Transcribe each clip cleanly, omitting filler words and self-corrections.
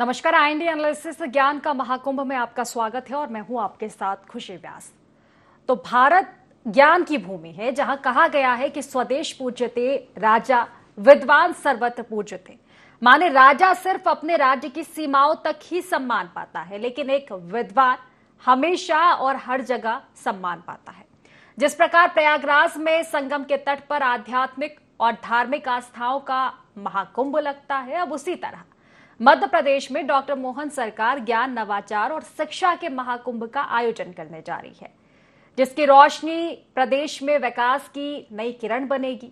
नमस्कार। IND analysis ज्ञान का महाकुंभ में आपका स्वागत है और मैं हूं आपके साथ खुशी व्यास। तो भारत ज्ञान की भूमि है, जहां कहा गया है कि स्वदेश पूज्यते राजा विद्वान सर्वत्र पूज्यते। माने राजा सिर्फ अपने राज्य की सीमाओं तक ही सम्मान पाता है, लेकिन एक विद्वान हमेशा और हर जगह सम्मान पाता है। जिस प्रकार प्रयागराज में संगम के तट पर आध्यात्मिक और धार्मिक आस्थाओं का महाकुंभ लगता है, अब उसी तरह मध्य प्रदेश में डॉक्टर मोहन सरकार ज्ञान, नवाचार और शिक्षा के महाकुंभ का आयोजन करने जा रही है, जिसकी रोशनी प्रदेश में विकास की नई किरण बनेगी।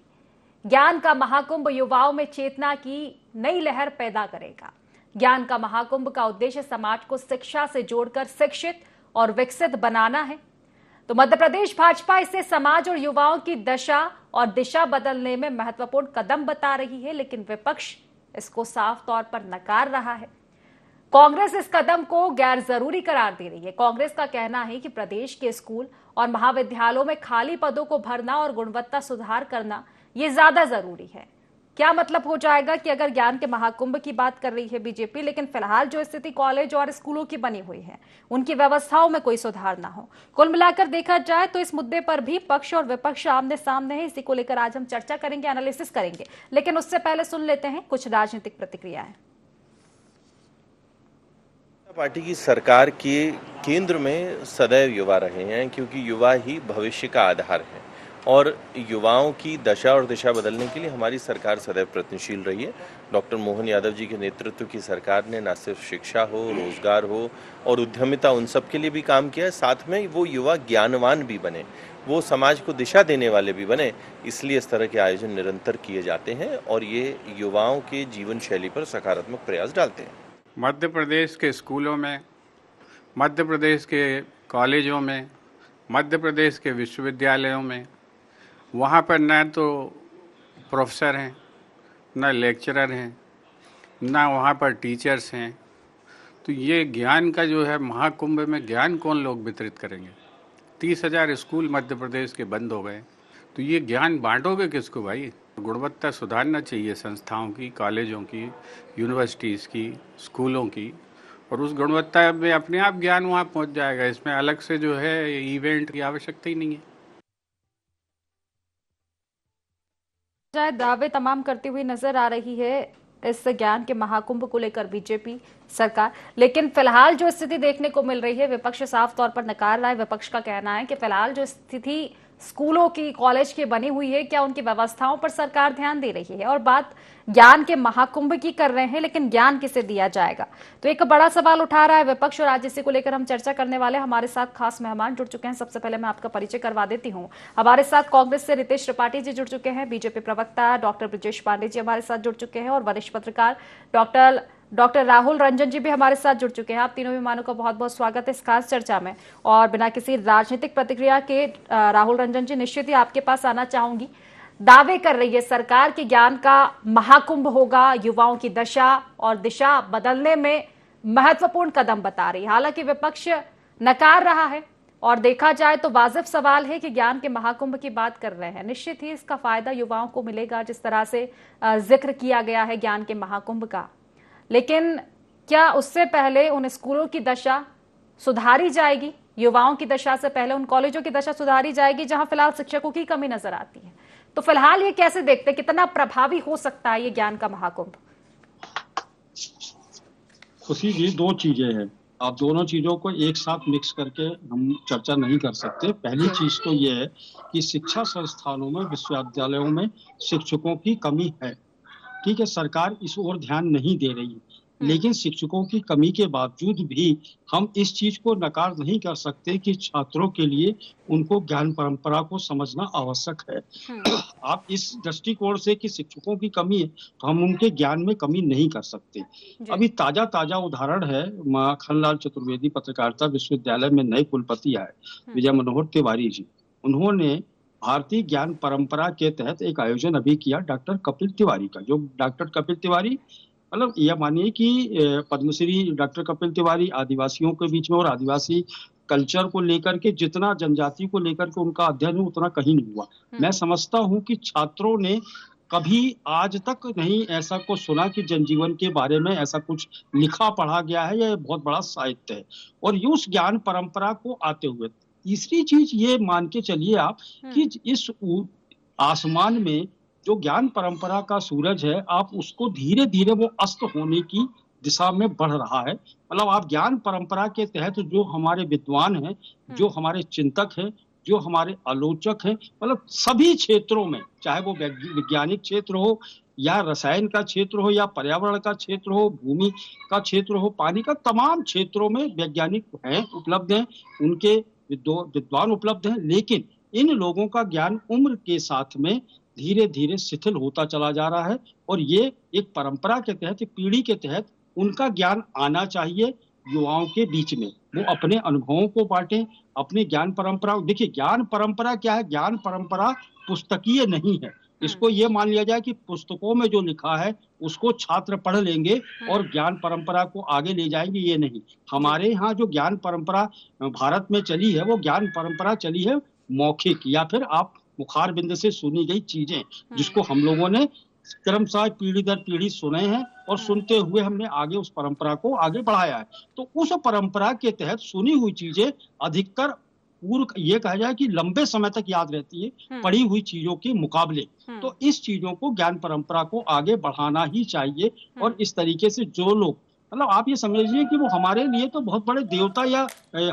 ज्ञान का महाकुंभ युवाओं में चेतना की नई लहर पैदा करेगा। ज्ञान का महाकुंभ का उद्देश्य समाज को शिक्षा से जोड़कर शिक्षित और विकसित बनाना है। तो मध्य प्रदेश भाजपा इसे समाज और युवाओं की दशा और दिशा बदलने में महत्वपूर्ण कदम बता रही है, लेकिन विपक्ष इसको साफ तौर पर नकार रहा है। कांग्रेस इस कदम को गैर जरूरी करार दे रही है। कांग्रेस का कहना है कि प्रदेश के स्कूल और महाविद्यालयों में खाली पदों को भरना और गुणवत्ता सुधार करना ये ज्यादा जरूरी है। क्या मतलब हो जाएगा कि अगर ज्ञान के महाकुंभ की बात कर रही है बीजेपी, लेकिन फिलहाल जो स्थिति कॉलेज और स्कूलों की बनी हुई है, उनकी व्यवस्थाओं में कोई सुधार ना हो। कुल मिलाकर देखा जाए तो इस मुद्दे पर भी पक्ष और विपक्ष आमने सामने है। इसी को लेकर आज हम चर्चा करेंगे, एनालिसिस करेंगे, लेकिन उससे पहले सुन लेते हैं कुछ राजनीतिक प्रतिक्रियाएं। पार्टी की सरकार के केंद्र में सदैव युवा रहे हैं, क्योंकि युवा ही भविष्य का आधार है और युवाओं की दशा और दिशा बदलने के लिए हमारी सरकार सदैव प्रयत्नशील रही है। डॉक्टर मोहन यादव जी के नेतृत्व की सरकार ने न सिर्फ शिक्षा हो, रोजगार हो और उद्यमिता, उन सब के लिए भी काम किया है। साथ में वो युवा ज्ञानवान भी बने, वो समाज को दिशा देने वाले भी बने। इसलिए इस तरह के आयोजन निरंतर किए जाते हैं और ये युवाओं के जीवन शैली पर सकारात्मक प्रयास डालते हैं। मध्य प्रदेश के स्कूलों में, मध्य प्रदेश के कॉलेजों में, मध्य प्रदेश के विश्वविद्यालयों में, वहाँ पर न तो प्रोफेसर हैं, न लेक्चरर हैं, न वहाँ पर टीचर्स हैं। तो ये ज्ञान का जो है महाकुंभ में ज्ञान कौन लोग वितरित करेंगे? 30,000 स्कूल मध्य प्रदेश के बंद हो गए, तो ये ज्ञान बांटोगे किसको भाई? गुणवत्ता सुधारना चाहिए संस्थाओं की, कॉलेजों की, यूनिवर्सिटीज़ की, स्कूलों की, और उस गुणवत्ता में अपने आप ज्ञान वहाँ पहुँच जाएगा। इसमें अलग से जो है इवेंट की आवश्यकता ही नहीं है। दावे तमाम करती हुई नजर आ रही है इस ज्ञान के महाकुंभ को लेकर बीजेपी सरकार, लेकिन फिलहाल जो स्थिति देखने को मिल रही है, विपक्ष साफ तौर पर नकार रहा है। विपक्ष का कहना है कि फिलहाल जो स्थिति स्कूलों की, कॉलेज की बनी हुई है, क्या उनकी व्यवस्थाओं पर सरकार ध्यान दे रही है? और बात ज्ञान के महाकुंभ की कर रहे हैं, लेकिन ज्ञान किसे दिया जाएगा? तो एक बड़ा सवाल उठा रहा है विपक्ष, और आज इसी को लेकर हम चर्चा करने वाले। हमारे साथ खास मेहमान जुड़ चुके हैं। सबसे पहले मैं आपका परिचय करवा देती हूँ। हमारे साथ कांग्रेस से रितेश त्रिपाठी जी जुड़ चुके हैं, बीजेपी प्रवक्ता डॉक्टर ब्रजेश पांडे जी हमारे साथ जुड़ चुके हैं, और वरिष्ठ पत्रकार डॉक्टर राहुल रंजन जी भी हमारे साथ जुड़ चुके हैं। आप तीनों मेहमानों का बहुत बहुत स्वागत है इस खास चर्चा में। और बिना किसी राजनीतिक प्रतिक्रिया के राहुल रंजन जी, निश्चित ही आपके पास आना चाहूंगी। दावे कर रही है सरकार कि ज्ञान का महाकुंभ होगा, युवाओं की दशा और दिशा बदलने में महत्वपूर्ण कदम बता रही है। हालांकि विपक्ष नकार रहा है, और देखा जाए तो वाजिब सवाल है कि ज्ञान के महाकुंभ की बात कर रहे हैं, निश्चित ही इसका फायदा युवाओं को मिलेगा, जिस तरह से जिक्र किया गया है ज्ञान के महाकुंभ का। लेकिन क्या उससे पहले उन स्कूलों की दशा सुधारी जाएगी? युवाओं की दशा से पहले उन कॉलेजों की दशा सुधारी जाएगी जहां फिलहाल शिक्षकों की कमी नजर आती है? तो फिलहाल ये कैसे देखते हैं, कितना प्रभावी हो सकता है ये ज्ञान का महाकुंभ? खुशी जी, दो चीजें हैं। आप दोनों चीजों को एक साथ मिक्स करके हम चर्चा नहीं कर सकते। पहली चीज तो ये है कि शिक्षा संस्थानों में, विश्वविद्यालयों में शिक्षकों की कमी है। ठीक है, सरकार इस ओर ध्यान नहीं दे रही, लेकिन शिक्षकों की कमी के बावजूद भी हम इस चीज को नकार नहीं कर सकते कि छात्रों के लिए उनको ज्ञान परंपरा को समझना आवश्यक है। आप इस दृष्टिकोण से कि शिक्षकों की कमी है तो हम उनके ज्ञान में कमी नहीं कर सकते। अभी ताजा उदाहरण है, माखनलाल चतुर्वेदी पत्रकारिता विश्वविद्यालय में नए कुलपति आए, विजय मनोहर तिवारी जी। उन्होंने भारतीय ज्ञान परंपरा के तहत एक आयोजन अभी किया डॉक्टर कपिल तिवारी का। जो डॉक्टर कपिल तिवारी, मतलब यह मानिए कि पद्मश्री डॉक्टर कपिल तिवारी आदिवासियों के बीच में और आदिवासी कल्चर को लेकर के, जितना जनजाति को लेकर के उनका अध्ययन है, उतना कहीं नहीं हुआ। मैं समझता हूं कि छात्रों ने कभी आज तक नहीं ऐसा कुछ सुना कि जनजीवन के बारे में ऐसा कुछ लिखा पढ़ा गया है, यह बहुत बड़ा साहित्य है। और ये उस ज्ञान परंपरा को आते हुए तीसरी चीज ये मान के चलिए आप कि इस आसमान में जो ज्ञान परंपरा का सूरज है, आप उसको धीरे धीरे वो अस्त होने की दिशा में बढ़ रहा है। मतलब आप ज्ञान परंपरा के तहत जो हमारे विद्वान हैं, जो हमारे चिंतक हैं, जो हमारे आलोचक हैं, मतलब सभी क्षेत्रों में, चाहे वो वैज्ञानिक क्षेत्र हो या रसायन का क्षेत्र हो या पर्यावरण का क्षेत्र हो, भूमि का क्षेत्र हो, पानी का, तमाम क्षेत्रों में वैज्ञानिक हैं, उपलब्ध हैं, उनके विद्वान उपलब्ध हैं। लेकिन इन लोगों का ज्ञान उम्र के साथ में धीरे धीरे शिथिल होता चला जा रहा है। और ये एक परंपरा के तहत, पीढ़ी के तहत उनका ज्ञान आना चाहिए युवाओं के बीच में। वो अपने अनुभवों को बांटें, अपने ज्ञान परंपरा। देखिए, ज्ञान परंपरा क्या है? ज्ञान परंपरा पुस्तकीय नहीं है। इसको ये मान लिया जाए कि पुस्तकों में जो लिखा है उसको छात्र पढ़ लेंगे और ज्ञान परंपरा को आगे ले जाएंगे, ये नहीं। हमारे यहाँ जो ज्ञान परंपरा भारत में चली है, वो ज्ञान परंपरा चली है मौखिक, या फिर आप मुखार बिंद से सुनी गई चीजें, जिसको हम लोगों ने क्रमशः पीढ़ी दर पीढ़ी सुने हैं और सुनते हुए हमने आगे उस परंपरा को आगे बढ़ाया है। तो उस परंपरा के तहत सुनी हुई चीजें अधिकतर ये कहा जाए कि लंबे समय तक याद रहती है पढ़ी हुई चीजों के मुकाबले। तो इस चीजों को, ज्ञान परंपरा को आगे बढ़ाना ही चाहिए। और इस तरीके से जो लोग, मतलब आप ये समझिए कि वो हमारे लिए तो बहुत बड़े देवता या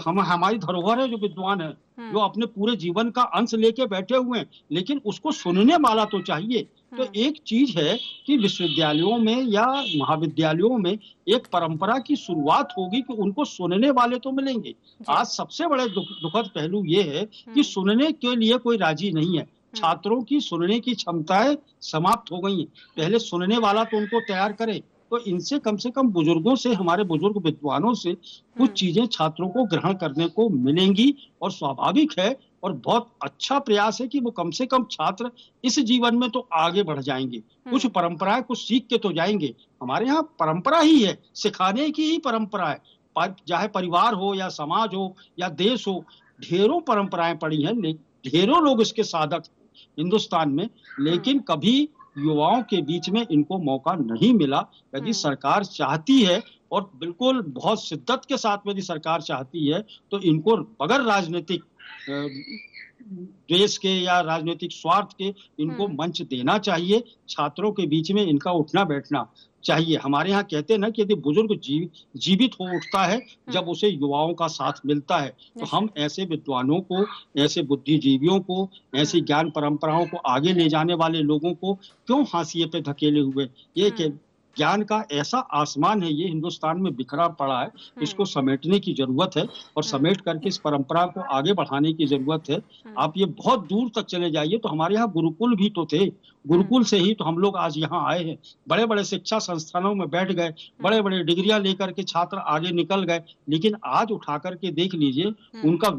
हमारी धरोहर है, जो विद्वान है, जो अपने पूरे जीवन का अंश लेके बैठे हुए हैं, लेकिन उसको सुनने वाला तो चाहिए। तो एक चीज है कि विश्वविद्यालयों में या महाविद्यालयों में एक परंपरा की शुरुआत होगी कि उनको सुनने वाले तो मिलेंगे। आज सबसे बड़े दुखद पहलू ये है कि सुनने के लिए कोई राजी नहीं है। छात्रों की सुनने की क्षमताएं समाप्त हो गई हैं। पहले सुनने वाला तो उनको तैयार करे। तो इनसे कम से कम बुजुर्गों से, हमारे बुजुर्ग विद्वानों से कुछ चीजें छात्रों को ग्रहण करने को मिलेंगी। और स्वाभाविक है और बहुत अच्छा प्रयास है कि वो कम से कम छात्र इस जीवन में तो आगे बढ़ जाएंगे, कुछ परंपराएं कुछ सीख के तो जाएंगे। हमारे यहाँ परंपरा ही है, सिखाने की ही परंपरा है। चाहे परिवार हो या समाज हो या देश हो, ढेरों परंपराएं पड़ी हैं, ढेरों लोग इसके साधक हिंदुस्तान में, लेकिन कभी युवाओं के बीच में इनको मौका नहीं मिला। यदि सरकार चाहती है, और बिल्कुल बहुत शिद्दत के साथ में यदि सरकार चाहती है, तो इनको बगैर राजनीतिक देश के या राजनीतिक स्वार्थ के इनको मंच देना चाहिए। छात्रों के बीच में इनका उठना बैठना चाहिए। हमारे यहाँ कहते हैं ना कि यदि बुजुर्ग जीवित हो उठता है जब उसे युवाओं का साथ मिलता है। तो हम ऐसे विद्वानों को, ऐसे बुद्धिजीवियों को, ऐसी ज्ञान परंपराओं को आगे ले जाने वाले लोगों को क्यों हाशिए पे धकेले हुए? ये ज्ञान का ऐसा आसमान है, ये हिंदुस्तान में बिखरा पड़ा है, इसको समेटने की जरूरत है और समेट करके इस परंपरा को आगे बढ़ाने की जरूरत है। आप ये बहुत दूर तक चले जाइए तो हमारे यहाँ गुरुकुल भी तो थे, गुरुकुल से ही तो हम लोग आज यहाँ आए हैं। बड़े बड़े शिक्षा संस्थानों में बैठ गए, बड़े बड़े डिग्रियां लेकर के छात्र आगे निकल गए, लेकिन आज उठा करके देख लीजिए उनका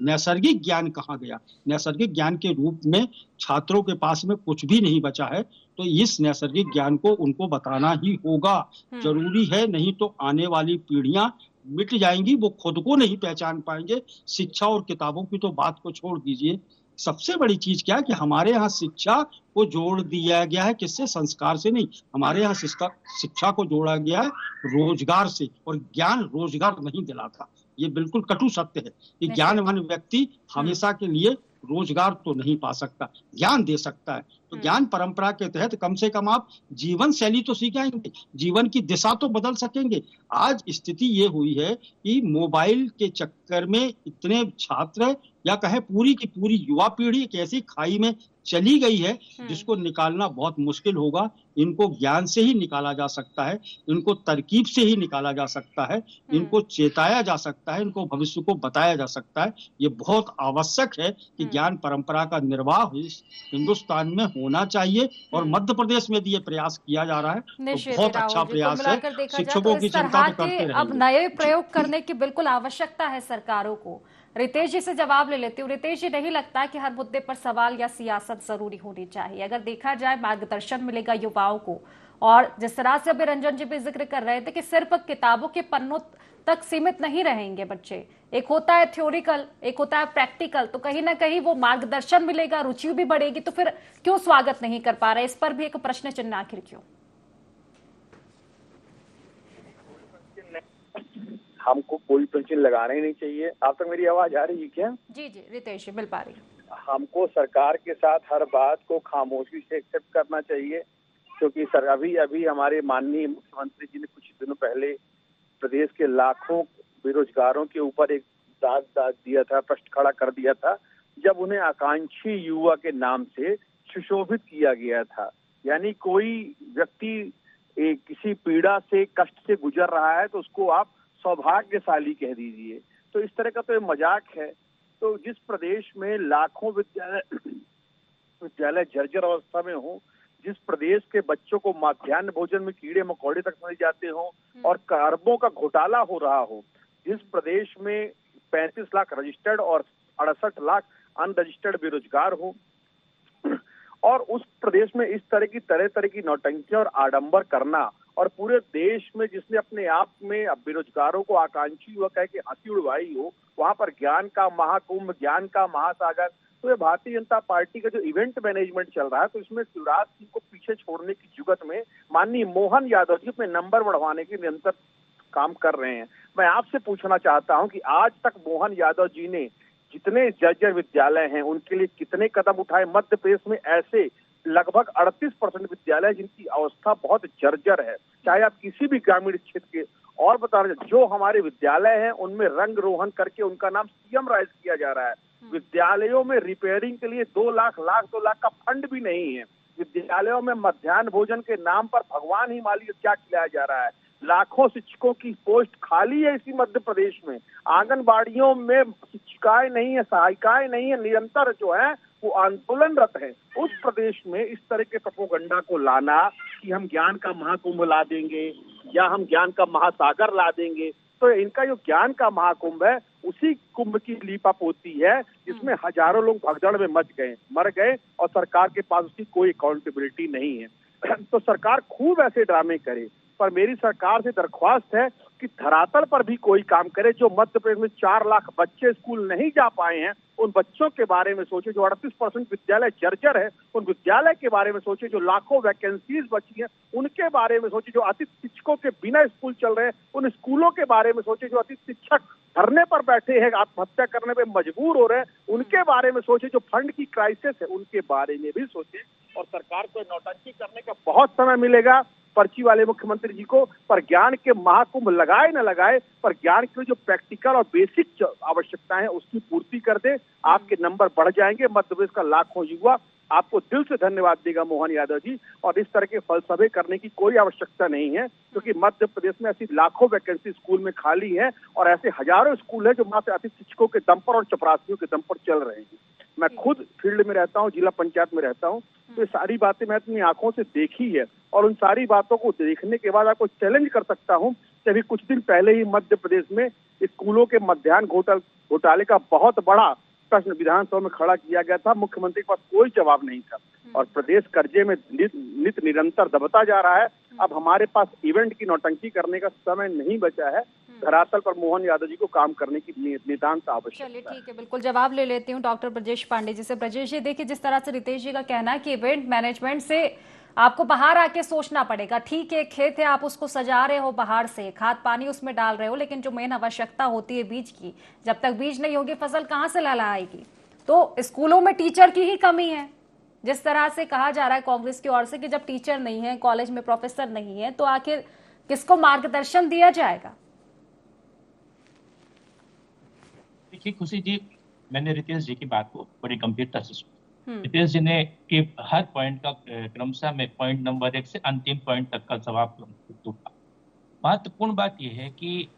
नैसर्गिक ज्ञान कहाँ गया। नैसर्गिक ज्ञान के रूप में छात्रों के पास में कुछ भी नहीं बचा है। तो इस नैसर्गिक ज्ञान को उनको बताना ही होगा, जरूरी है, नहीं तो आने वाली पीढ़ियां मिट जाएंगी, वो खुद को नहीं पहचान पाएंगे। शिक्षा और किताबों की तो बात को छोड़ दीजिए, सबसे बड़ी चीज क्या है कि हमारे यहाँ शिक्षा को जोड़ दिया गया है, किससे? संस्कार से नहीं। हमारे यहाँ शिक्षा को जोड़ा गया है रोजगार से, और ज्ञान रोजगार नहीं दिलाता। ये बिल्कुल कटु सत्य है कि ज्ञानवान व्यक्ति हमेशा के लिए रोजगार तो नहीं पा सकता, ज्ञान दे सकता है। तो ज्ञान परंपरा के तहत कम से कम आप जीवन शैली तो सीखेंगे, जीवन की दिशा तो बदल सकेंगे। आज स्थिति ये हुई है कि मोबाइल के चक्कर में इतने छात्र, या कहे पूरी की पूरी युवा पीढ़ी एक ऐसी खाई में चली गई है जिसको निकालना बहुत मुश्किल होगा। इनको ज्ञान से ही निकाला जा सकता है, इनको तरकीब से ही निकाला जा सकता है, इनको चेताया जा सकता है, इनको भविष्य को बताया जा सकता है। ये बहुत आवश्यक है कि ज्ञान परंपरा का निर्वाह हिंदुस्तान में होना चाहिए। और मध्य प्रदेश में भी ये प्रयास किया जा रहा है, तो बहुत अच्छा प्रयास है। शिक्षकों की चिंता तो करते रहेंगे। अब नए प्रयोग करने की बिल्कुल आवश्यकता है सरकारों को। रितेश जी से जवाब ले लेती हूँ। रितेश जी, नहीं लगता कि हर मुद्दे पर सवाल या सियासत जरूरी होनी चाहिए? अगर देखा जाए, मार्गदर्शन मिलेगा युवाओं को। और जिस तरह से अभी रंजन जी भी जिक्र कर रहे थे कि सिर्फ किताबों के पन्नों तक सीमित नहीं रहेंगे बच्चे। एक होता है थ्योरिकल, एक होता है प्रैक्टिकल, तो कहीं ना कहीं वो मार्गदर्शन मिलेगा, रुचि भी बढ़ेगी, तो फिर क्यों स्वागत नहीं कर पा रहे? इस पर भी एक प्रश्न चिन्ह आखिर क्यों? हमको कोई पेंशन लगाना ही नहीं चाहिए। आप तक मेरी आवाज आ रही है क्या? जी जी रितेश जी, मिल पा रही है। हमको सरकार के साथ हर बात को खामोशी से एक्सेप्ट करना चाहिए, क्योंकि सर अभी हमारे माननीय मुख्यमंत्री जी ने कुछ दिनों पहले प्रदेश के लाखों बेरोजगारों के ऊपर एक दाग दिया था, प्रश्न खड़ा कर दिया था, जब उन्हें आकांक्षी युवा के नाम से सुशोभित किया गया था। यानी कोई व्यक्ति किसी पीड़ा से, कष्ट से गुजर रहा है तो उसको आप सौभाग्यशाली कह दीजिए। तो इस तरह का तो ये मजाक है। तो जिस प्रदेश में लाखों विद्यालय जर्जर अवस्था में हो, जिस प्रदेश के बच्चों को मध्याह्न भोजन में कीड़े मकोड़े तक मिल जाते हो और अरबों का घोटाला हो रहा हो, जिस प्रदेश में 35 लाख रजिस्टर्ड और 68 लाख अनरजिस्टर्ड बेरोजगार हो, और उस प्रदेश में इस तरह की नौटंकियां और आडंबर करना, और पूरे देश में जिसने अपने आप में बेरोजगारों को आकांक्षी युवा कह के हंसी उड़वाई हो, वहां पर ज्ञान का महाकुंभ, ज्ञान का महासागर। तो ये भारतीय जनता पार्टी का जो इवेंट मैनेजमेंट चल रहा है, तो इसमें शिवराज सिंह को पीछे छोड़ने की जुगत में माननीय मोहन यादव जी अपने नंबर बढ़वाने की निरंतर काम कर रहे हैं। मैं आपसे पूछना चाहता हूं कि आज तक मोहन यादव जी ने जितने जर्जर विद्यालय हैं उनके लिए कितने कदम उठाए? मध्य प्रदेश में ऐसे लगभग 38% विद्यालय जिनकी अवस्था बहुत जर्जर है, चाहे आप किसी भी ग्रामीण क्षेत्र के। और बता रहे, जो हमारे विद्यालय हैं उनमें रंग रोहन करके उनका नाम सीएम राइज किया जा रहा है। विद्यालयों में रिपेयरिंग के लिए 2 लाख का फंड भी नहीं है। विद्यालयों में मध्याह्न भोजन के नाम पर भगवान ही मालिक क्या खिलाया जा रहा है। लाखों शिक्षकों की पोस्ट खाली है इसी मध्य प्रदेश में। आंगनबाड़ियों में शिक्षिकाएं नहीं है, सहायिकाएं नहीं है, निरंतर जो है वो आंदोलनरत है। उस प्रदेश में इस तरह के प्रोपेगेंडा को लाना कि हम ज्ञान का महाकुंभ ला देंगे या हम ज्ञान का महासागर ला देंगे, तो इनका जो ज्ञान का महाकुंभ है उसी कुंभ की लीपापोती है जिसमें हजारों लोग भगदड़ में मर गए और सरकार के पास उसकी कोई अकाउंटेबिलिटी नहीं है। तो सरकार खूब ऐसे ड्रामे करे, पर मेरी सरकार से दरख्वास्त है कि धरातल पर भी कोई काम करे। जो मध्य प्रदेश में 4 लाख बच्चे स्कूल नहीं जा पाए हैं, उन बच्चों के बारे में सोचे। जो 38% विद्यालय जर्जर है, उन विद्यालय के बारे में सोचे। जो लाखों वैकेंसीज बची हैं उनके बारे में सोचे। जो अतिथि शिक्षकों के बिना स्कूल चल रहे हैं उन स्कूलों के बारे में सोचे। जो अतिथि शिक्षक धरने पर बैठे हैं, आत्महत्या करने पे मजबूर हो रहे हैं, उनके बारे में सोचे। जो फंड की क्राइसिस है उनके बारे में भी सोचे। और सरकार को नौटंकी करने का बहुत समय मिलेगा पर्ची वाले मुख्यमंत्री जी को, पर ज्ञान के महाकुंभ लगाए न लगाए, पर ज्ञान की जो प्रैक्टिकल और बेसिक आवश्यकता है उसकी पूर्ति कर दे। आपके नंबर बढ़ जाएंगे। मध्य प्रदेश का लाखों युवा आपको दिल से धन्यवाद देगा मोहन यादव जी। और इस तरह के फलसफे करने की कोई आवश्यकता नहीं है, क्योंकि मध्य प्रदेश में ऐसी लाखों वैकेंसी स्कूल में खाली है और ऐसे हजारों स्कूल है जो मात्र अतिथि शिक्षकों के दम पर और चपरासियों के दम पर चल रहे हैं। मैं खुद फील्ड में रहता हूँ, जिला पंचायत में रहता हूँ, तो ये सारी बातें मैं अपनी आंखों से देखी है। और उन सारी बातों को देखने के बाद आपको चैलेंज कर सकता हूँ कि अभी कुछ दिन पहले ही मध्य प्रदेश में स्कूलों के मध्याह्न घोटाले का बहुत बड़ा प्रश्न विधानसभा में खड़ा किया गया था। मुख्यमंत्री के पास कोई जवाब नहीं था और प्रदेश कर्जे में निरंतर दबता जा रहा है। अब हमारे पास इवेंट की नौटंकी करने का समय नहीं बचा है। धरातल पर मोहन यादव जी को काम करने की नितांत आवश्यकता है। चलिए ठीक है, बिल्कुल जवाब ले लेती हूँ डॉक्टर ब्रजेश पांडे जी से। ब्रजेश जी, देखिए जिस तरह से रितेश जी का कहना है कि इवेंट मैनेजमेंट से आपको बाहर आके सोचना पड़ेगा। ठीक है, खेत है, आप उसको सजा रहे हो बाहर से, खाद पानी उसमें डाल रहे हो, लेकिन जो मेन आवश्यकता होती है बीज की, जब तक बीज नहीं होगी फसल कहाँ से लहलहाएगी? तो स्कूलों में टीचर की ही कमी है। जिस तरह से कहा जा रहा है कांग्रेस की ओर से कि जब टीचर नहीं है, कॉलेज में प्रोफेसर नहीं है, तो आखिर किसको मार्गदर्शन दिया जाएगा? देखिए खुशी जी, मैंने रितेश जी की बात को बड़ी गंभीरता से सुना। रितेश जी ने कि हर पॉइंट का क्रमशः में पॉइंट नंबर 1 से अंतिम पॉइंट तक का जवाब दूंगा। महत्वपूर्ण बात यह है कि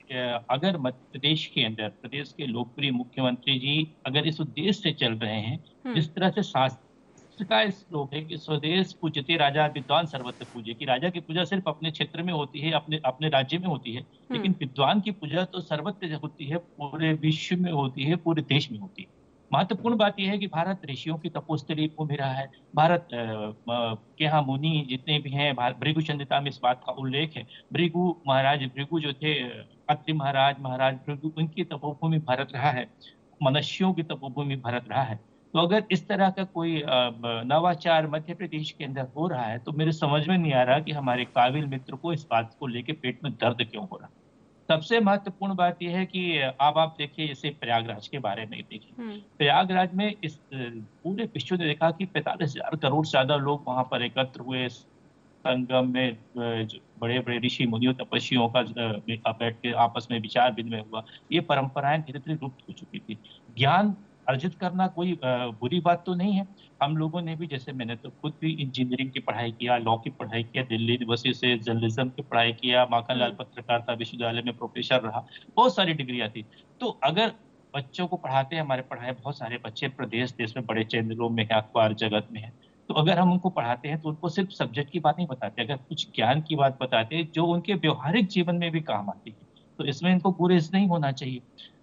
अगर मध्य प्रदेश के अंदर प्रदेश के लोकप्रिय मुख्यमंत्री जी अगर इस उद्देश्य से चल रहे हैं, जिस तरह से शास्त्र का श्लोक है कि स्वदेश पूज्यते राजा विद्वान सर्वत्र पूज्य, कि राजा की पूजा सिर्फ अपने क्षेत्र में होती है, अपने राज्य में होती है, लेकिन विद्वान की पूजा तो सर्वत्र होती है, पूरे विश्व में होती है, पूरे देश में होती है। महत्वपूर्ण बात यह है कि भारत ऋषियों की तपोस्थली भूमि रहा है। भारत के यहाँ मुनि जितने भी हैं, भृगु संहिता में इस बात का उल्लेख है। भृगु महाराज भृगु जो थे अत्रि महाराज, महाराज भृगु, उनकी तपोभूमि भारत रहा है, मनुष्यों की तपोभूमि भारत रहा है। तो अगर इस तरह का कोई नवाचार मध्य प्रदेश के अंदर हो रहा है तो मेरे समझ में नहीं आ रहा कि हमारे काबिल मित्र को इस बात को लेके पेट में दर्द क्यों हो रहा। सबसे महत्वपूर्ण बात यह है कि अब आप देखिए, जैसे प्रयागराज के बारे में देखिए, प्रयागराज में इस पूरे विश्व ने देखा कि 45,000 करोड़ से ज्यादा लोग वहां पर एकत्र हुए। संगम में बड़े बड़े ऋषि मुनियों तपस्वियों का बैठ के आपस में विचार विनिमय हुआ। ये परंपराएं धीरे धीरे लुप्त हो चुकी थी। ज्ञान अर्जित करना कोई बुरी बात तो नहीं है। हम लोगों ने भी, जैसे मैंने तो खुद भी इंजीनियरिंग की पढ़ाई किया, लॉ की पढ़ाई किया, दिल्ली यूनिवर्सिटी से जर्नलिज्म की पढ़ाई किया, माखनलाल पत्रकारिता विश्वविद्यालय में प्रोफेसर रहा, बहुत सारी डिग्रियां थी। तो अगर बच्चों को पढ़ाते हैं, हमारे पढ़ाए बहुत सारे बच्चे प्रदेश देश में बड़े चैनलों में है, अखबार जगत में है, तो अगर हम उनको पढ़ाते हैं तो उनको सिर्फ सब्जेक्ट की बात नहीं बताते, अगर कुछ ज्ञान की बात बताते हैं जो उनके व्यवहारिक जीवन में भी काम आती है, तो इसमें इनको गुरेज नहीं होना चाहिए।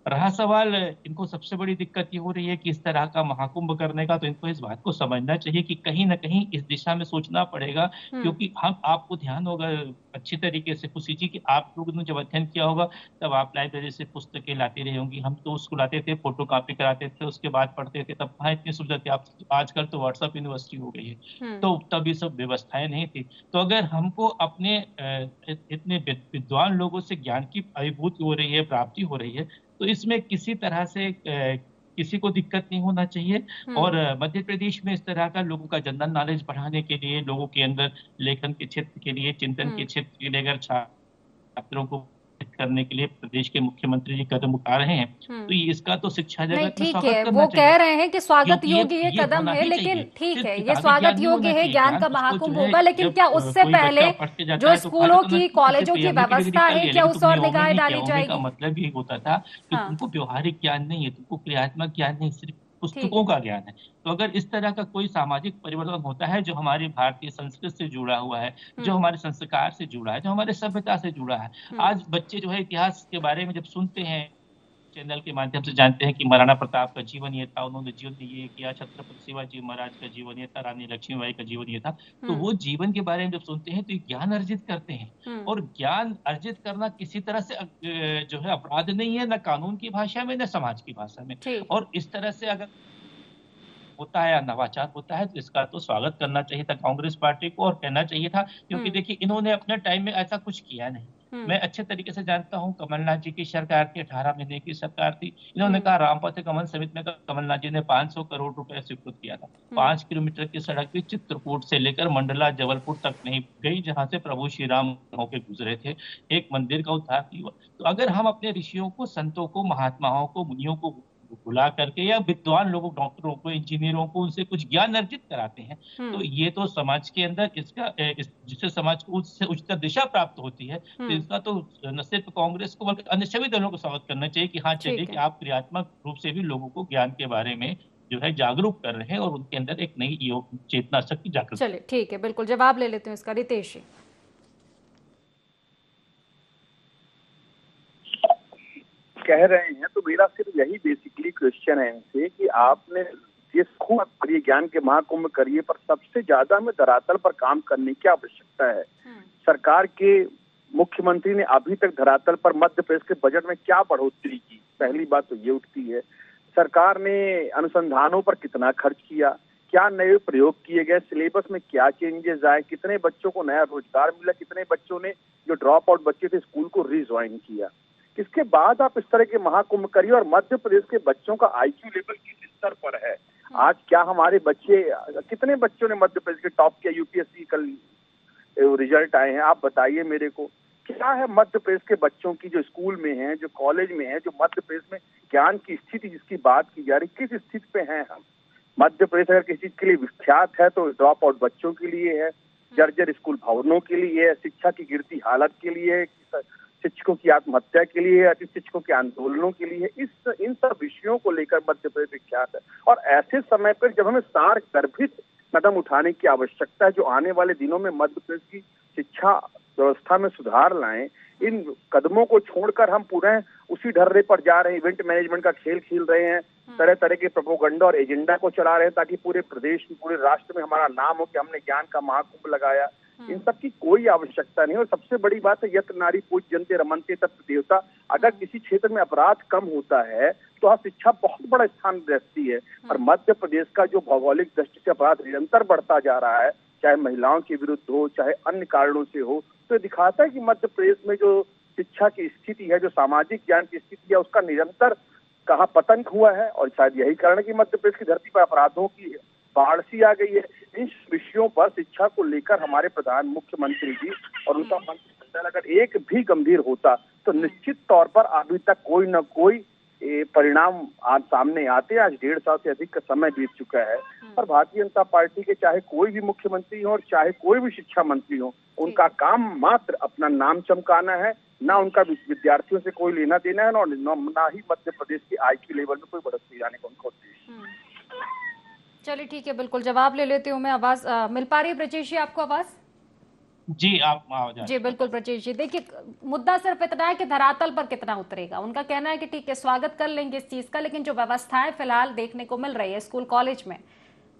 रहा सवाल, इनको सबसे बड़ी दिक्कत ये हो रही है कि इस तरह का महाकुंभ करने का, तो इनको इस बात को समझना चाहिए कि कहीं ना कहीं इस दिशा में सोचना पड़ेगा, क्योंकि हम, आपको ध्यान होगा अच्छी तरीके से खुशी जी कि आप लोगों ने जब अध्ययन किया होगा तब आप लाइब्रेरी से पुस्तकें लाती रही होंगी। हम तो उसको लाते थे, फोटो कॉपी कराते थे, उसके बाद पढ़ते थे, तब कहाँ इतनी सुविधा थी। आप आजकल तो व्हाट्सएप यूनिवर्सिटी हो गई है, तो तब ये सब व्यवस्थाएं नहीं थी। तो अगर हमको अपने इतने विद्वान लोगों से ज्ञान की अभिभूति हो रही है, प्राप्ति हो रही है, तो इसमें किसी तरह से किसी को दिक्कत नहीं होना चाहिए। और मध्य प्रदेश में इस तरह का लोगों का जनरल नॉलेज बढ़ाने के लिए, लोगों के अंदर लेखन के क्षेत्र के लिए, चिंतन के क्षेत्र के लिए अगर छात्रों को करने के लिए प्रदेश के मुख्यमंत्री जी कदम उठा रहे हैं, तो इसका तो शिक्षा जगत में स्वागत करना चाहिए। वो कह रहे हैं कि स्वागत योग्य ये कदम है, लेकिन ठीक है, ये स्वागत योग्य है, ज्ञान का महाकुंभ होगा, लेकिन क्या उससे पहले जो स्कूलों की, कॉलेजों की व्यवस्था है, क्या उस और निगाहें डाली जाएगी? मतलब ये होता था कि तुमको व्यवहारिक ज्ञान नहीं है, तुमको क्रियात्मक ज्ञान नहीं, सिर्फ पुस्तकों का ज्ञान है। तो अगर इस तरह का कोई सामाजिक परिवर्तन होता है जो हमारी भारतीय संस्कृति से जुड़ा हुआ है, जो हमारे संस्कार से जुड़ा है, जो हमारे सभ्यता से जुड़ा है, आज बच्चे जो है इतिहास के बारे में जब सुनते हैं, चैनल के माध्यम से जानते हैं कि महाराणा प्रताप का जीवन ये था, उन्होंने जीवन में ये किया, छत्रपति शिवाजी महाराज का जीवन ये था, रानी लक्ष्मीबाई का जीवन ये था, तो वो जीवन के बारे में जब सुनते हैं तो ज्ञान अर्जित करते हैं। और ज्ञान अर्जित करना किसी तरह से जो है अपराध नहीं है, न कानून की भाषा में, न समाज की भाषा में। और इस तरह से अगर होता है या नवाचार होता है तो इसका तो स्वागत करना चाहिए था कांग्रेस पार्टी को, और कहना चाहिए था, क्योंकि देखिए इन्होंने अपने टाइम में ऐसा कुछ किया नहीं। मैं अच्छे तरीके से जानता हूं, कमलनाथ जी की सरकार थी, 18 महीने की सरकार थी, इन्होंने कहा रामपथ गमन समिति में कमलनाथ जी ने 500 करोड़ रुपए स्वीकृत किया था। 5 किलोमीटर की सड़क भी चित्रकूट से लेकर मंडला जबलपुर तक नहीं गई, जहां से प्रभु श्री राम होके गुजरे थे। एक मंदिर का उद्धार हुआ। तो अगर हम अपने ऋषियों को, संतों को, महात्माओं को, मुनियों को बुला करके, या विद्वान लोगों, डॉक्टरों को, इंजीनियरों को, उनसे कुछ ज्ञान अर्जित कराते हैं, तो ये तो समाज के अंदर इसका जिससे समाज को उससे उच्चतर दिशा प्राप्त होती है, तो इसका तो न सिर्फ कांग्रेस को बल्कि अन्य सभी दलों को स्वागत करना चाहिए कि हाँ चलिए कि आप क्रियात्मक रूप से भी लोगों को ज्ञान के बारे में जो है जागरूक कर रहे हैं और उनके अंदर एक नई योग चेतना शक्ति जागृत। चलिए ठीक है, बिल्कुल जवाब ले लेते हैं इसका। रितेश जी, कह रहे हैं तो मेरा सिर्फ यही बेसिकली क्वेश्चन है इनसे कि आपने ये खूब करिए, ज्ञान के महाकुंभ करिए, पर सबसे ज्यादा हमें धरातल पर काम करने की आवश्यकता है। सरकार के मुख्यमंत्री ने अभी तक धरातल पर मध्य प्रदेश के बजट में क्या बढ़ोतरी की, पहली बात तो ये उठती है। सरकार ने अनुसंधानों पर कितना खर्च किया, क्या नए प्रयोग किए गए, सिलेबस में क्या चेंजेस आए, कितने बच्चों को नया रोजगार मिला, कितने बच्चों ने जो ड्रॉप आउट बच्चे थे स्कूल को रिज्वाइन किया। इसके बाद आप इस तरह के महाकुंभ करिए। और मध्य प्रदेश के बच्चों का आईक्यू लेवल किस स्तर पर है आज, क्या हमारे बच्चे, कितने बच्चों ने मध्य प्रदेश के टॉप किया, यूपीएससी कल रिजल्ट आए हैं, आप बताइए मेरे को क्या है मध्य प्रदेश के बच्चों की, जो स्कूल में है, जो कॉलेज में है, जो मध्य प्रदेश में ज्ञान की स्थिति जिसकी बात की जा रही, किस स्थिति पे हैं हम। मध्य प्रदेश अगर किसी चीज के लिए विख्यात है तो ड्रॉप आउट बच्चों के लिए है, जर्जर स्कूल भवनों के लिए है, शिक्षा की गिरती हालत के लिए, शिक्षकों की आत्महत्या के लिए, अति शिक्षकों के आंदोलनों के लिए, इन सब विषयों को लेकर मध्य प्रदेश विख्यात है। और ऐसे समय पर जब हमें सार गर्भित कदम उठाने की आवश्यकता है, जो आने वाले दिनों में मध्य प्रदेश की शिक्षा व्यवस्था में सुधार लाएं, इन कदमों को छोड़कर हम पूरे उसी ढर्रे पर जा रहे हैं, इवेंट मैनेजमेंट का खेल खेल रहे हैं, तरह तरह के प्रोपोगंडा और एजेंडा को चला रहे हैं ताकि पूरे प्रदेश, पूरे राष्ट्र में हमारा नाम हो कि हमने ज्ञान का महाकुंभ लगाया। इन सब की कोई आवश्यकता नहीं। और सबसे बड़ी बात है, यत्र नारी पूज्यन्ते रमन्ते तत्र देवता। अगर किसी क्षेत्र में अपराध कम होता है तो वहाँ शिक्षा बहुत बड़ा स्थान रखती है। और मध्य प्रदेश का जो भौगोलिक दृष्टि से अपराध निरंतर बढ़ता जा रहा है, चाहे महिलाओं के विरुद्ध हो, चाहे अन्य कारणों से हो, तो दिखाता है कि मध्य प्रदेश में जो शिक्षा की स्थिति है, जो सामाजिक ज्ञान की स्थिति है, उसका निरंतर कहाँ पतन हुआ है। और शायद यही कारण है कि मध्य प्रदेश की धरती पर अपराधों की बाढ़ सी आ गई है। इन विषयों पर शिक्षा को लेकर हमारे प्रधान मुख्यमंत्री जी और उनका मंत्रिमंडल अगर एक भी गंभीर होता तो निश्चित तौर पर अभी तक कोई न कोई परिणाम आज सामने आते। आज 1.5 साल से अधिक का समय बीत चुका है और भारतीय जनता पार्टी के चाहे कोई भी मुख्यमंत्री हो और चाहे कोई भी शिक्षा मंत्री हो, उनका काम मात्र अपना नाम चमकाना है। ना उनका विद्यार्थियों से कोई लेना देना है, ना ही मध्य प्रदेश की IQ लेवल में कोई बढ़ोतरी लाने का उनका उद्देश्य। चलिए ठीक है, बिल्कुल जवाब ले लेती हूँ मैं। आवाज मिल पा रही है ब्रजेश जी आपको? आवाज जी आप आवाज। जी बिल्कुल ब्रजेश जी, देखिए मुद्दा सिर्फ इतना है कि धरातल पर कितना उतरेगा। उनका कहना है कि ठीक है स्वागत कर लेंगे इस चीज का, लेकिन जो व्यवस्थाएं फिलहाल देखने को मिल रही है स्कूल कॉलेज में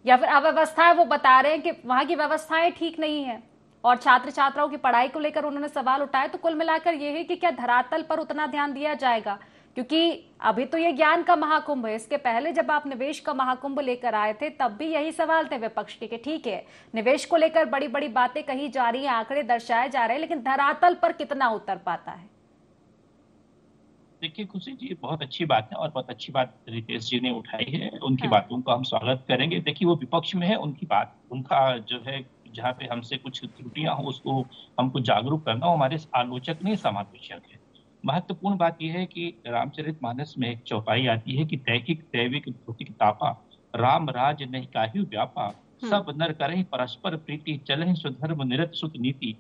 या फिर अव्यवस्थाएं, वो बता रहे हैं कि वहां की व्यवस्थाएं ठीक नहीं है और छात्र छात्राओं की पढ़ाई को लेकर उन्होंने सवाल उठाए। तो कुल मिलाकर ये है कि क्या धरातल पर उतना ध्यान दिया जाएगा? क्योंकि अभी तो ये ज्ञान का महाकुंभ है, इसके पहले जब आप निवेश का महाकुंभ लेकर आए थे तब भी यही सवाल थे विपक्ष के कि ठीक है निवेश को लेकर बड़ी बड़ी बातें कही जा रही हैं, आंकड़े दर्शाए जा रहे हैं, लेकिन धरातल पर कितना उतर पाता है? देखिए खुशी जी, बहुत अच्छी बात है और बहुत अच्छी बात रितेश जी ने उठाई है। उनकी बातों का हम स्वागत करेंगे। देखिए वो विपक्ष में है, उनकी बात, उनका जो है जहाँ पे हमसे कुछ त्रुटियां हो उसको हमको जागरूक करना हमारे आलोचक नहीं समालोचक है। महत्वपूर्ण बात यह है कि रामचरितमानस में एक चौपाई आती है कि दैकिक दैविक भौतिक तापा, राम राज नहीं काहू व्यापा, सब नर करहि परस्पर प्रीति, चलहि सुधर्म निरत सुत नीति।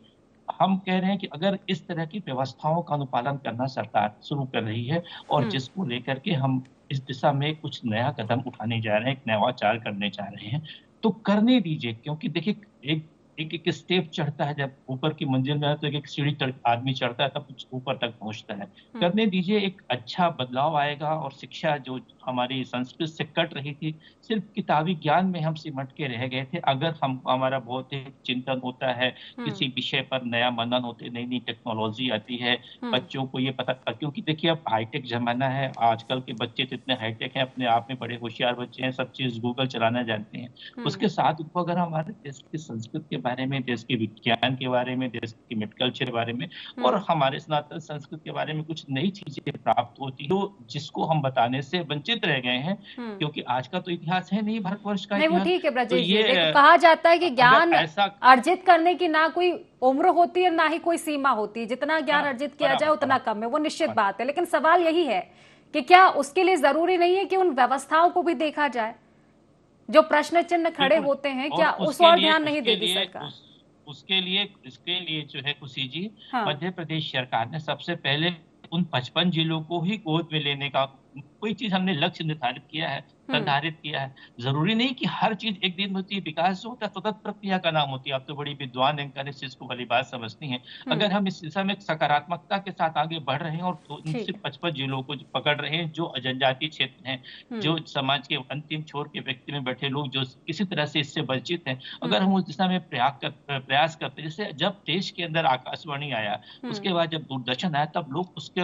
हम कह रहे हैं कि अगर इस तरह की व्यवस्थाओं का अनुपालन करना सरकार शुरू कर रही है और जिसको लेकर के हम इस दिशा में कुछ नया कदम उठाने जा रहे हैं, एक नवाचार करने जा रहे हैं, तो करने दीजिए। क्योंकि देखिए एक स्टेप चढ़ता है, जब ऊपर की मंजिल में है तो एक सीढ़ी आदमी चढ़ता है तब ऊपर तक पहुंचता है। करने दीजिए, एक अच्छा बदलाव आएगा। और शिक्षा जो हमारी संस्कृत से कट रही थी, सिर्फ किताबी ज्ञान में हम सिमट के रह गए थे। अगर हमारा बौद्धिक चिंतन होता है, किसी विषय पर नया मनन होते, नई नई टेक्नोलॉजी आती है, बच्चों को ये पता, क्योंकि देखिए अब हाईटेक जमाना है, आजकल के बच्चे तो इतने हाईटेक हैं, अपने आप में बड़े होशियार बच्चे हैं, सब चीज गूगल चलाना जानते हैं। उसके साथ उनको अगर हमारे देश की संस्कृति के बारे में, देश के विज्ञान के बारे में, देश की मिड कल्चर के बारे में और हमारे सनातन संस्कृति के बारे में कुछ नई चीजें प्राप्त होती है, जिसको हम बताने से वंचित रह गए हैं। क्योंकि आज का तो इतिहास है नहीं भारतवर्ष का। नहीं वो ठीक है ब्रजेश जी, कहा जाता है कि ज्ञान अर्जित करने की ना कोई उम्र होती है ना ही कोई सीमा होती है, जितना ज्ञान अर्जित किया जाए उतना कम है, वो निश्चित बात है। लेकिन सवाल यही है कि क्या उसके लिए जरूरी नहीं है कि उन व्यवस्थाओं को भी देखा जाए जो प्रश्न चिन्ह खड़े होते हैं? क्या उस और ध्यान नहीं देती सरकार? इसके लिए जो है खुशी जी, मध्य प्रदेश सरकार ने सबसे पहले उन 55 जिलों को ही गोद में लेने का कोई चीज हमने लक्ष्य निर्धारित किया है, निर्धारित किया है। जरूरी नहीं कि हर चीज एक दिन होती है। विकास जो होता है सतत प्रक्रिया का नाम होती है। आप तो बड़ी विद्वान एंकर इस चीज को भली बात समझती हैं। अगर हम इस दिशा में सकारात्मकता के साथ आगे बढ़ रहे हैं और इनसे 55 जिलों को पकड़ रहे हैं, जो जनजातीय क्षेत्र हैं, जो समाज के अंतिम छोर के व्यक्ति में बैठे लोग जो किसी तरह से इससे वंचित हैं, अगर हम उस दिशा में प्रयास करते हैं, जैसे जब देश के अंदर आकाशवाणी आया, उसके बाद जब दूरदर्शन आया, तब लोग उसके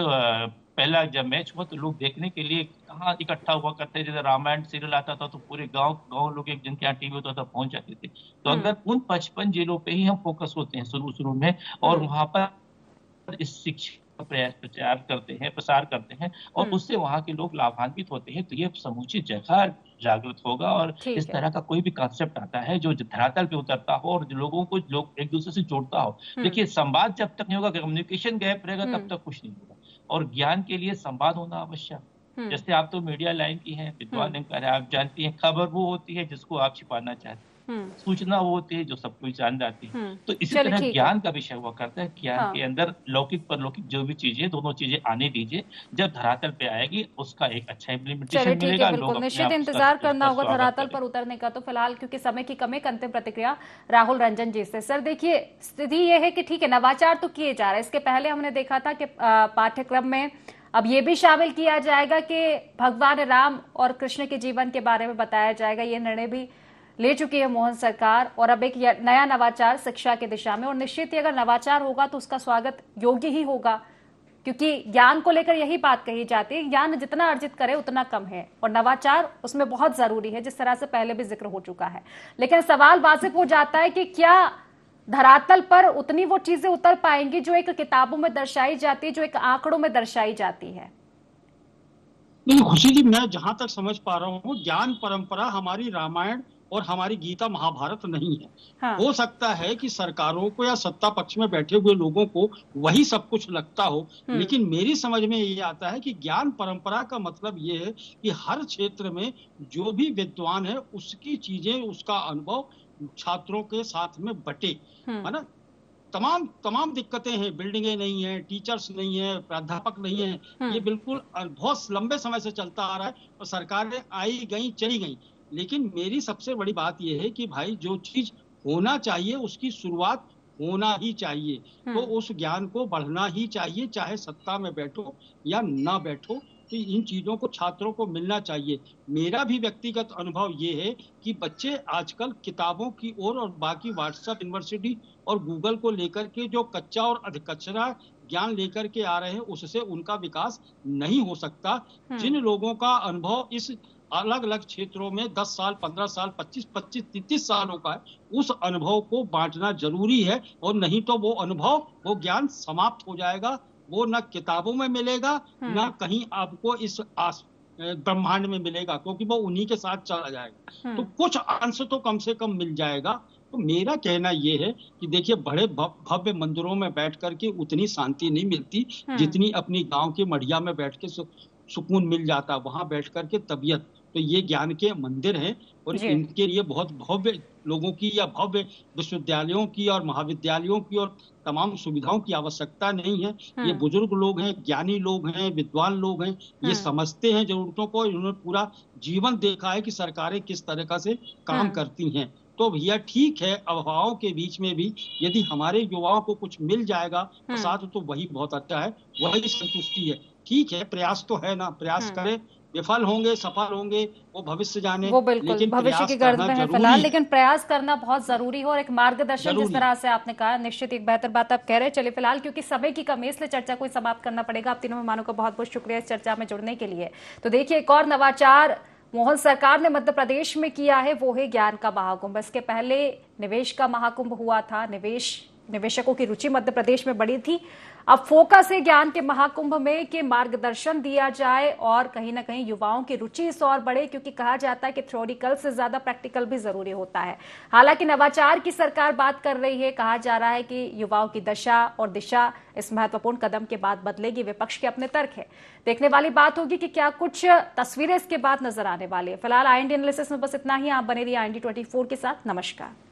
पहला जब मैच हुआ तो लोग देखने के लिए कहाँ इकट्ठा हुआ करते थे। जैसे रामायण सीरियल आता था तो पूरे गांव लोग, एक जिनके यहाँ टीवी होता था, पहुंच जाते थे। तो अगर उन 55 जिलों पे ही हम फोकस होते हैं शुरू में और वहां पर इस शिक्षा प्रसार करते हैं और उससे वहां के लोग लाभान्वित होते हैं, तो ये समूची जगह जागृत होगा। और इस तरह का कोई भी कॉन्सेप्ट आता है जो धरातल पे उतरता हो और लोगों को एक दूसरे से जोड़ता हो। देखिए संवाद जब तक नहीं होगा, कम्युनिकेशन गैप रहेगा, तब तक कुछ नहीं होगा। और ज्ञान के लिए संवाद होना आवश्यक। जैसे आप तो मीडिया लाइन की हैं, विद्वान एंकर हैं, आप जानती हैं खबर वो होती है जिसको आप छिपाना चाहते हैं, सूचना वो होती है जो सब कुछ जान जाती है। तो इसी तरह ज्ञान का विषय हुआ करता है। ज्ञान के अंदर लौकिक परलौकिक जो भी चीजें, दोनों चीजें आने दीजिए। जब धरातल पे आएगी उसका एक अच्छा इम्प्लीमेंटेशन मिलेगा। बिल्कुल निश्चित इंतजार करना होगा धरातल पर उतरने का। तो फिलहाल क्योंकि समय की कमी, अंतिम प्रतिक्रिया राहुल रंजन जी से। सर देखिए स्थिति ये है कि ठीक है नवाचार तो किए जा रहे हैं, इसके पहले हमने देखा था कि पाठ्यक्रम में अब ये भी शामिल किया जाएगा कि भगवान राम और कृष्ण के जीवन के बारे में बताया जाएगा। ये निर्णय भी ले चुकी है मोहन सरकार, और अब एक नया नवाचार शिक्षा की दिशा में। और निश्चित ही अगर नवाचार होगा तो उसका स्वागत योग्य ही होगा, क्योंकि ज्ञान को लेकर यही बात कही जाती है, ज्ञान जितना अर्जित करे उतना कम है, और नवाचार उसमें बहुत जरूरी है, जिस तरह से पहले भी जिक्र हो चुका है। लेकिन सवाल वाजिब हो जाता है कि क्या धरातल पर उतनी वो चीजें उतर पाएंगी जो एक किताबों में दर्शाई जाती है, जो एक आंकड़ों में दर्शाई जाती है? नहीं खुशी जी, मैं जहां तक समझ पा रहा हूँ, ज्ञान परंपरा हमारी रामायण और हमारी गीता महाभारत नहीं है। हाँ। हो सकता है कि सरकारों को या सत्ता पक्ष में बैठे हुए लोगों को वही सब कुछ लगता हो, लेकिन मेरी समझ में ये आता है कि ज्ञान परंपरा का मतलब ये है कि हर क्षेत्र में जो भी विद्वान है उसकी चीजें, उसका अनुभव छात्रों के साथ में बटे, है ना। तमाम दिक्कतें हैं, बिल्डिंगें नहीं है, टीचर्स नहीं है, प्राध्यापक नहीं है, ये बिल्कुल बहुत लंबे समय से चलता आ रहा है और सरकारें आई गई चली गई। लेकिन मेरी सबसे बड़ी बात यह है कि भाई जो चीज होना चाहिए उसकी शुरुआत होना ही चाहिए, तो उस ज्ञान को बढ़ना ही चाहिए, चाहे सत्ता में बैठो या ना बैठो, तो इन चीजों को छात्रों को मिलना चाहिए। मेरा भी व्यक्तिगत अनुभव ये है कि बच्चे आजकल किताबों की ओर और बाकी व्हाट्सएप यूनिवर्सिटी और गूगल को लेकर के जो कच्चा और अधकचरा ज्ञान लेकर के आ रहे हैं, उससे उनका विकास नहीं हो सकता। जिन लोगों का अनुभव इस अलग अलग क्षेत्रों में 10 साल, 15 साल, 25, 30 सालों का है, उस अनुभव को बांटना जरूरी है, और नहीं तो वो अनुभव, वो ज्ञान समाप्त हो जाएगा, वो न किताबों में मिलेगा न कहीं आपको इस ब्रह्मांड में मिलेगा, क्योंकि वो उन्हीं के साथ चला जाएगा। तो कुछ अंश तो कम से कम मिल जाएगा। तो मेरा कहना ये है कि देखिए, बड़े भव्य मंदिरों में बैठ करके उतनी शांति नहीं मिलती जितनी अपनी गांव की मढ़िया में बैठ के सुकून मिल जाता, वहां बैठ करके तबीयत। तो ये ज्ञान के मंदिर हैं, और इनके लिए बहुत भव्य लोगों की या भव्य विश्वविद्यालयों की और महाविद्यालयों की और तमाम सुविधाओं की आवश्यकता नहीं है। ये बुजुर्ग लोग हैं, ज्ञानी लोग हैं, विद्वान लोग हैं, ये समझते हैं जरूरतों को, इन्होंने पूरा जीवन देखा है कि सरकारें किस तरीका से काम करती हैं। तो भैया ठीक है, अफवाहों के बीच में भी यदि हमारे युवाओं को कुछ मिल जाएगा प्रसाद, तो वही बहुत अच्छा है, वही संतुष्टि है। ठीक है, प्रयास तो है ना, प्रयास करें, विफल होंगे सफल होंगे वो भविष्य जाने, वो बिल्कुल लेकिन भविष्य की गर्द में है फिलहाल, लेकिन प्रयास करना बहुत जरूरी है, और एक मार्गदर्शन जिस तरह से आपने कहा, निश्चित एक बेहतर बात आप कह रहे हैं। चलिए फिलहाल क्योंकि समय की कमी, इसलिए चर्चा को समाप्त करना पड़ेगा। आप तीनों मेहमानों का बहुत बहुत शुक्रिया इस चर्चा में जुड़ने के लिए। तो देखिए, एक और नवाचार मोहन सरकार ने मध्य प्रदेश में किया है, वो है ज्ञान का महाकुंभ। इसके पहले निवेश का महाकुंभ हुआ था, निवेशकों की रुचि मध्य प्रदेश में बढ़ी थी। अब फोकस है ज्ञान के महाकुंभ में कि मार्गदर्शन दिया जाए और कहीं ना कहीं युवाओं की रुचि इस और बढ़े, क्योंकि कहा जाता है कि थ्योरिकल से ज्यादा प्रैक्टिकल भी जरूरी होता है। हालांकि नवाचार की सरकार बात कर रही है, कहा जा रहा है कि युवाओं की दशा और दिशा इस महत्वपूर्ण कदम के बाद बदलेगी। विपक्ष के अपने तर्क है, देखने वाली बात होगी कि क्या कुछ तस्वीरें इसके बाद नजर आने वाली है। फिलहाल IND एनालिसिस में बस इतना ही। आप बने रहिए IND 24 के साथ। नमस्कार।